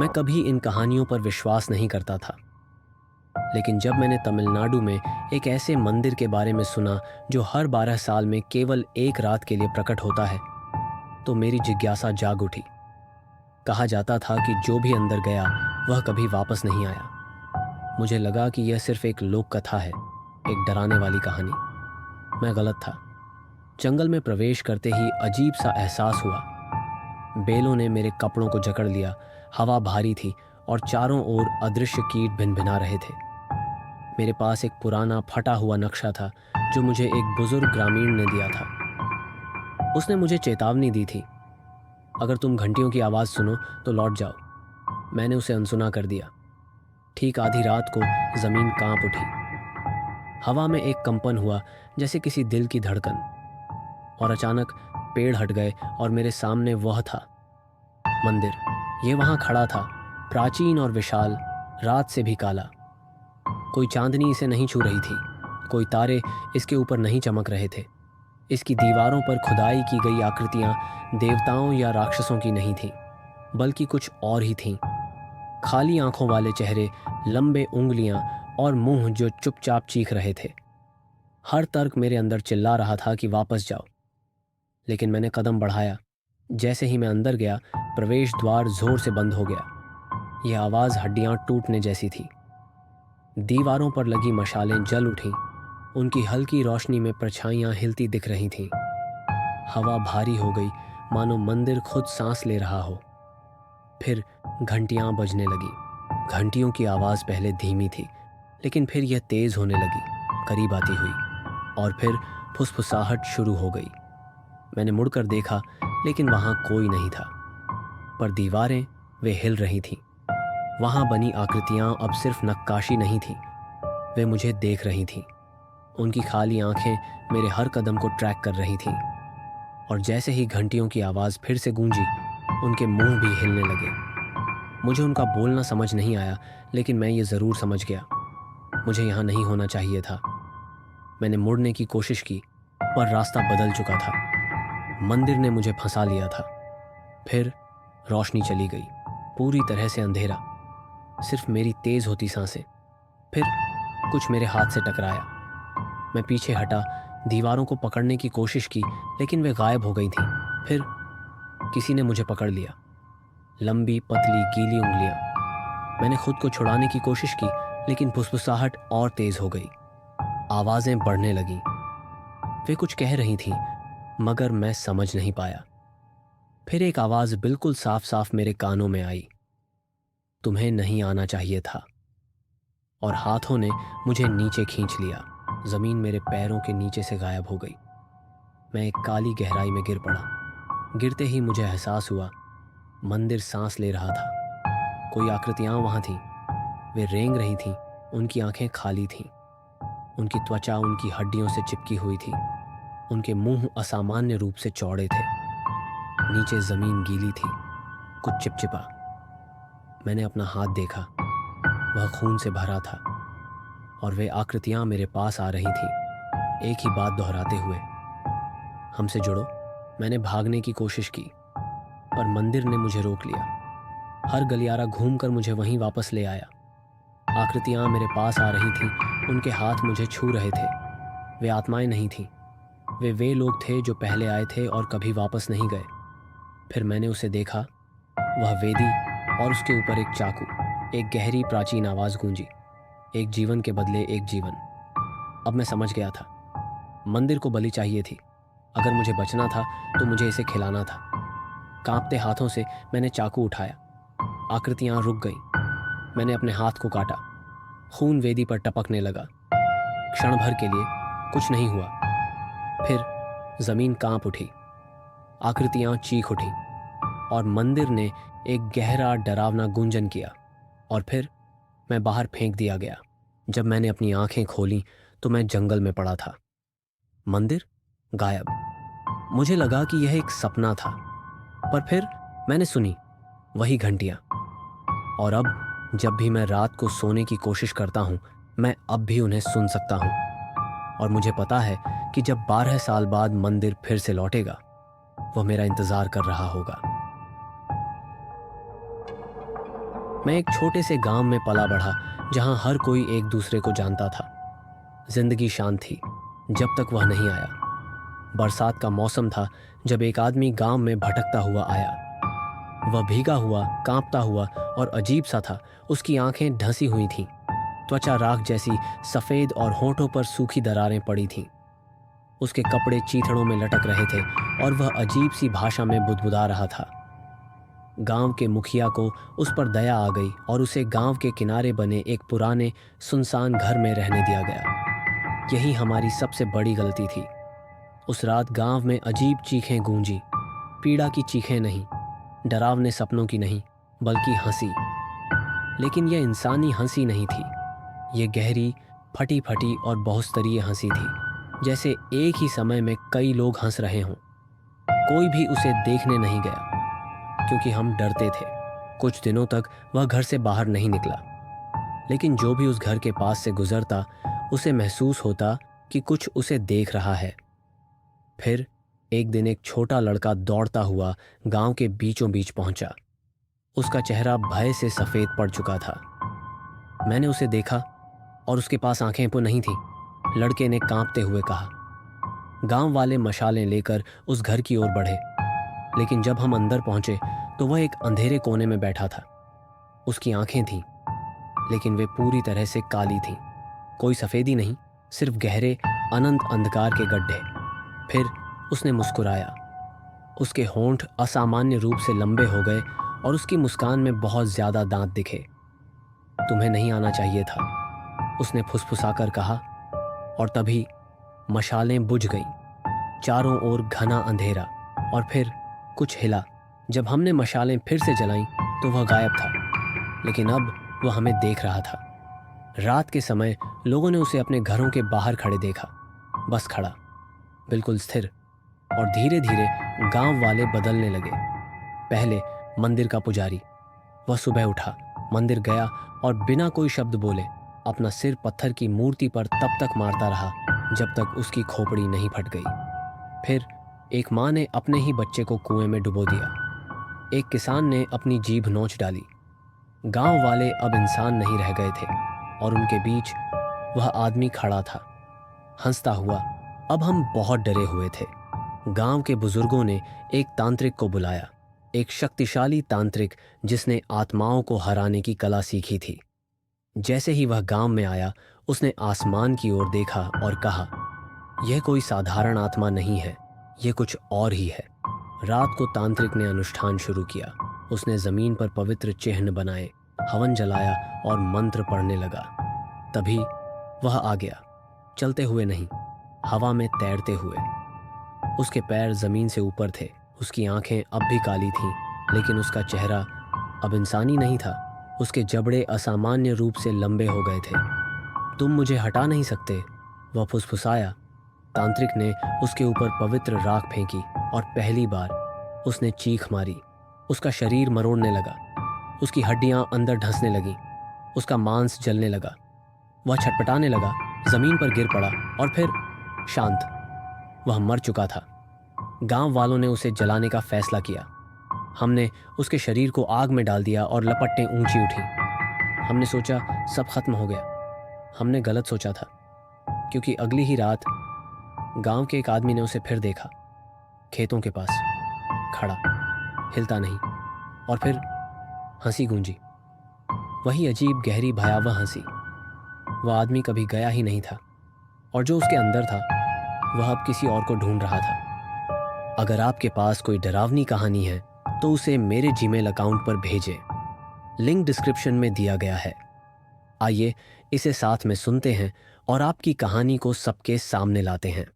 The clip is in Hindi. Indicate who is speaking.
Speaker 1: मैं कभी इन कहानियों पर विश्वास नहीं करता था, लेकिन जब मैंने तमिलनाडु में एक ऐसे मंदिर के बारे में सुना जो हर 12 साल में केवल एक रात के लिए प्रकट होता है, तो मेरी जिज्ञासा जाग उठी। कहा जाता था कि जो भी अंदर गया वह कभी वापस नहीं आया। मुझे लगा कि यह सिर्फ एक लोक कथा है, एक डराने वाली कहानी। मैं गलत था। जंगल में प्रवेश करते ही अजीब सा एहसास हुआ। बेलों ने मेरे कपड़ों को जकड़ लिया, हवा भारी थी और चारों ओर अदृश्य कीट भिनभिना रहे थे। मेरे पास एक पुराना फटा हुआ नक्शा था जो मुझे एक बुजुर्ग ग्रामीण ने दिया था। उसने मुझे चेतावनी दी थी, अगर तुम घंटियों की आवाज़ सुनो तो लौट जाओ। मैंने उसे अनसुना कर दिया। ठीक आधी रात को ज़मीन कांप उठी। हवा में एक कंपन हुआ, जैसे किसी दिल की धड़कन, और अचानक पेड़ हट गए और मेरे सामने वह था, मंदिर। ये वहाँ खड़ा था, प्राचीन और विशाल, रात से भी काला। कोई चांदनी इसे नहीं छू रही थी, कोई तारे इसके ऊपर नहीं चमक रहे थे। इसकी दीवारों पर खुदाई की गई आकृतियां देवताओं या राक्षसों की नहीं थीं, बल्कि कुछ और ही थीं। खाली आंखों वाले चेहरे, लंबे उंगलियां और मुंह जो चुपचाप चीख रहे थे। हर तर्क मेरे अंदर चिल्ला रहा था कि वापस जाओ, लेकिन मैंने कदम बढ़ाया। जैसे ही मैं अंदर गया, प्रवेश द्वार जोर से बंद हो गया। यह आवाज़ हड्डियां टूटने जैसी थी। दीवारों पर लगी मशालें जल उठीं, उनकी हल्की रोशनी में परछाइयां हिलती दिख रही थीं। हवा भारी हो गई, मानो मंदिर खुद सांस ले रहा हो। फिर घंटियां बजने लगी। घंटियों की आवाज़ पहले धीमी थी, लेकिन फिर यह तेज़ होने लगी, करीब आती हुई, और फिर फुसफुसाहट शुरू हो गई। मैंने मुड़कर देखा, लेकिन वहाँ कोई नहीं था। पर दीवारें, वे हिल रही थीं। वहाँ बनी आकृतियाँ अब सिर्फ नक्काशी नहीं थीं, वे मुझे देख रही थीं। उनकी खाली आंखें मेरे हर कदम को ट्रैक कर रही थीं, और जैसे ही घंटियों की आवाज़ फिर से गूंजी, उनके मुंह भी हिलने लगे। मुझे उनका बोलना समझ नहीं आया, लेकिन मैं ये ज़रूर समझ गया, मुझे यहाँ नहीं होना चाहिए था। मैंने मुड़ने की कोशिश की, पर रास्ता बदल चुका था। मंदिर ने मुझे फंसा लिया था। फिर रोशनी चली गई, पूरी तरह से अंधेरा, सिर्फ मेरी तेज़ होती सांसें। फिर कुछ मेरे हाथ से टकराया। मैं पीछे हटा, दीवारों को पकड़ने की कोशिश की, लेकिन वे गायब हो गई थीं। फिर किसी ने मुझे पकड़ लिया, लंबी पतली गीली उंगलियां। मैंने खुद को छुड़ाने की कोशिश की, लेकिन फुसफुसाहट और तेज हो गई। आवाज़ें बढ़ने लगीं। वे कुछ कह रही थीं, मगर मैं समझ नहीं पाया। फिर एक आवाज़ बिल्कुल साफ साफ मेरे कानों में आई, तुम्हें नहीं आना चाहिए था। और हाथों ने मुझे नीचे खींच लिया। ज़मीन मेरे पैरों के नीचे से गायब हो गई। मैं एक काली गहराई में गिर पड़ा। गिरते ही मुझे एहसास हुआ, मंदिर सांस ले रहा था। कोई आकृतियाँ वहाँ थीं, वे रेंग रही थीं। उनकी आंखें खाली थीं, उनकी त्वचा उनकी हड्डियों से चिपकी हुई थी। उनके मुंह असामान्य रूप से चौड़े थे। नीचे ज़मीन गीली थी, कुछ चिपचिपा। मैंने अपना हाथ देखा, वह खून से भरा था, और वे आकृतियाँ मेरे पास आ रही थीं, एक ही बात दोहराते हुए, हमसे जुड़ो। मैंने भागने की कोशिश की, पर मंदिर ने मुझे रोक लिया। हर गलियारा घूमकर मुझे वहीं वापस ले आया। आकृतियाँ मेरे पास आ रही थीं, उनके हाथ मुझे छू रहे थे। वे आत्माएं नहीं थीं, वे लोग थे जो पहले आए थे और कभी वापस नहीं गए। फिर मैंने उसे देखा, वह वेदी, और उसके ऊपर एक चाकू। एक गहरी प्राचीन आवाज़ गूंजी, एक जीवन के बदले एक जीवन। अब मैं समझ गया था, मंदिर को बलि चाहिए थी। अगर मुझे बचना था तो मुझे इसे खिलाना था। कांपते हाथों से मैंने चाकू उठाया। आकृतियाँ रुक गईं। मैंने अपने हाथ को काटा। खून वेदी पर टपकने लगा। क्षण भर के लिए कुछ नहीं हुआ। फिर ज़मीन कांप उठी, आकृतियाँ चीख उठीं, और मंदिर ने एक गहरा डरावना गूंजन किया, और फिर मैं बाहर फेंक दिया गया। जब मैंने अपनी आंखें खोलीं तो मैं जंगल में पड़ा था। मंदिर गायब। मुझे लगा कि यह एक सपना था, पर फिर मैंने सुनी वही घंटियां। और अब जब भी मैं रात को सोने की कोशिश करता हूं, मैं अब भी उन्हें सुन सकता हूं। और मुझे पता है कि जब 12 साल बाद मंदिर फिर से लौटेगा, वह मेरा इंतजार कर रहा होगा। मैं एक छोटे से गांव में पला बढ़ा जहां हर कोई एक दूसरे को जानता था। जिंदगी शांत थी जब तक वह नहीं आया। बरसात का मौसम था जब एक आदमी गांव में भटकता हुआ आया। वह भीगा हुआ, कांपता हुआ और अजीब सा था। उसकी आंखें ढंसी हुई थीं, त्वचा राख जैसी सफ़ेद और होठों पर सूखी दरारें पड़ी थीं। उसके कपड़े चीथड़ों में लटक रहे थे और वह अजीब सी भाषा में बुदबुदा रहा था। गांव के मुखिया को उस पर दया आ गई और उसे गांव के किनारे बने एक पुराने सुनसान घर में रहने दिया गया। यही हमारी सबसे बड़ी गलती थी। उस रात गांव में अजीब चीखें गूंजी, पीड़ा की चीखें नहीं, डरावने सपनों की नहीं, बल्कि हंसी। लेकिन यह इंसानी हंसी नहीं थी। ये गहरी, फटी फटी और बहुस्तरीय हंसी थी, जैसे एक ही समय में कई लोग हंस रहे हों। कोई भी उसे देखने नहीं गया क्योंकि हम डरते थे। कुछ दिनों तक वह घर से बाहर नहीं निकला, लेकिन जो भी उस घर के पास से गुजरता उसे महसूस होता कि कुछ उसे देख रहा है। फिर एक दिन एक छोटा लड़का दौड़ता हुआ गांव के बीचों बीच पहुंचा। उसका चेहरा भय से सफ़ेद पड़ चुका था। मैंने उसे देखा और उसके पास आंखें तो नहीं थीं। लड़के ने कांपते हुए कहा। गांव वाले मशालें लेकर उस घर की ओर बढ़े, लेकिन जब हम अंदर पहुंचे तो वह एक अंधेरे कोने में बैठा था। उसकी आंखें थीं, लेकिन वे पूरी तरह से काली थीं। कोई सफ़ेदी नहीं, सिर्फ गहरे अनंत अंधकार के गड्ढे। फिर उसने मुस्कुराया। उसके होंठ असामान्य रूप से लंबे हो गए और उसकी मुस्कान में बहुत ज़्यादा दांत दिखे। तुम्हें नहीं आना चाहिए था, उसने फुसफुसाकर कहा। और तभी मशालें बुझ गईं। चारों ओर घना अंधेरा, और फिर कुछ हिला। जब हमने मशालें फिर से जलाईं तो वह गायब था, लेकिन अब वह हमें देख रहा था। रात के समय लोगों ने उसे अपने घरों के बाहर खड़े देखा, बस खड़ा, बिल्कुल स्थिर। और धीरे धीरे गांव वाले बदलने लगे। पहले मंदिर का पुजारी, वह सुबह उठा, मंदिर गया और बिना कोई शब्द बोले अपना सिर पत्थर की मूर्ति पर तब तक मारता रहा जब तक उसकी खोपड़ी नहीं फट गई। फिर एक माँ ने अपने ही बच्चे को कुएं में डुबो दिया। एक किसान ने अपनी जीभ नोच डाली। गांव वाले अब इंसान नहीं रह गए थे और उनके बीच वह आदमी खड़ा था, हंसता हुआ। अब हम बहुत डरे हुए थे। गांव के बुजुर्गों ने एक तांत्रिक को बुलाया, एक शक्तिशाली तांत्रिक जिसने आत्माओं को हराने की कला सीखी थी। जैसे ही वह गांव में आया, उसने आसमान की ओर देखा और कहा, यह कोई साधारण आत्मा नहीं है, यह कुछ और ही है। रात को तांत्रिक ने अनुष्ठान शुरू किया। उसने जमीन पर पवित्र चिन्ह बनाए, हवन जलाया और मंत्र पढ़ने लगा। तभी वह आ गया, चलते हुए नहीं, हवा में तैरते हुए। उसके पैर जमीन से ऊपर थे, उसकी आंखें अब भी काली थीं, लेकिन उसका चेहरा अब इंसानी नहीं था। उसके जबड़े असामान्य रूप से लंबे हो गए थे। तुम मुझे हटा नहीं सकते, वह फुसफुसाया। तांत्रिक ने उसके ऊपर पवित्र राख फेंकी और पहली बार उसने चीख मारी। उसका शरीर मरोड़ने लगा, उसकी हड्डियां अंदर धंसने लगीं, उसका मांस जलने लगा। वह छटपटाने लगा, जमीन पर गिर पड़ा और फिर शांत। वह मर चुका था। गांव वालों ने उसे जलाने का फैसला किया। हमने उसके शरीर को आग में डाल दिया और लपटें ऊंची उठी। हमने सोचा सब खत्म हो गया। हमने गलत सोचा था, क्योंकि अगली ही रात गांव के एक आदमी ने उसे फिर देखा, खेतों के पास खड़ा, हिलता नहीं। और फिर हंसी गूंजी, वही अजीब गहरी भयावह हंसी। वह आदमी कभी गया ही नहीं था, और जो उसके अंदर था वह अब किसी और को ढूंढ रहा था। अगर आपके पास कोई डरावनी कहानी है तो उसे मेरे जीमेल अकाउंट पर भेजें। लिंक डिस्क्रिप्शन में दिया गया है। आइए इसे साथ में सुनते हैं और आपकी कहानी को सबके सामने लाते हैं।